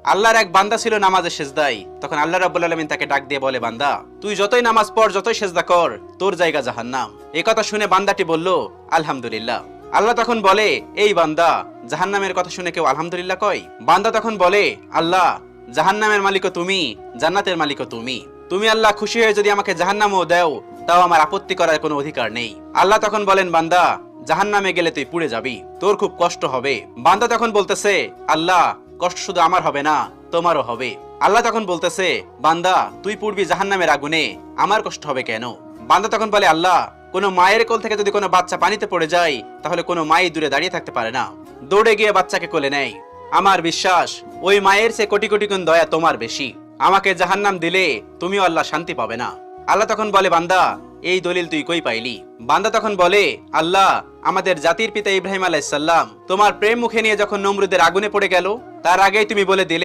আল্লাহর এক বান্দা ছিল নামাজে সেজদায়। তখন আল্লাহ রাব্বুল আলামিন তাকে ডাক দিয়ে বলে, বান্দা তুই যতই নামাজ পড়, যতই সেজদা কর, তোর জায়গা জাহান্নাম। এই কথা শুনে বান্দাটি বলল, আলহামদুলিল্লাহ। আল্লাহ তখন বলে, এই বান্দা, জাহান্নামের কথা শুনে কেউ আলহামদুলিল্লাহ কয়? বান্দা তখন বলে, আল্লাহ, জাহান্নামের মালিকও তুমি, জান্নাতের মালিকও তুমি। তুমি আল্লাহ খুশি হয়ে যদি আমাকে জাহান্নামও দাও, তাও আমার আপত্তি করার কোনো অধিকার নেই। আল্লাহ তখন বলেন, বান্দা, জাহান্নামে গেলে তুই পুড়ে যাবি, তোর খুব কষ্ট হবে। বান্দা তখন বলতেছে, আল্লাহ, কষ্ট শুধু আমার হবে না, তোমারও হবে। আল্লাহ তখন বলতেছে, বান্দা, তুই পুড়বি জাহান্নামের আগুনে, আমার কষ্ট হবে কেন? বান্দা তখন বলে, আল্লাহ, কোনো মায়ের কোল থেকে যদি কোনো বাচ্চা পানিতে পড়ে যায়, তাহলে কোনো মাই দূরে দাঁড়িয়ে থাকতে পারে না, দৌড়ে গিয়ে বাচ্চাকে কোলে নেয়। আমার বিশ্বাস, ওই মায়ের চেয়ে কোটি কোটি গুণ দয়া তোমার বেশি। আমাকে জাহান্নাম দিলে তুমিও আল্লাহ শান্তি পাবে না। আল্লাহ তখন বলে, বান্দা, এই দলিল তুই কই পাইলি? বান্দা তখন বলে, আল্লাহ, আমাদের জাতির পিতা ইব্রাহিম আলাইহিস সালাম তোমার প্রেম মুখে নিয়ে যখন নমরুদের আগুনে পড়ে গেল, তার আগেই তুমি বলে দিলে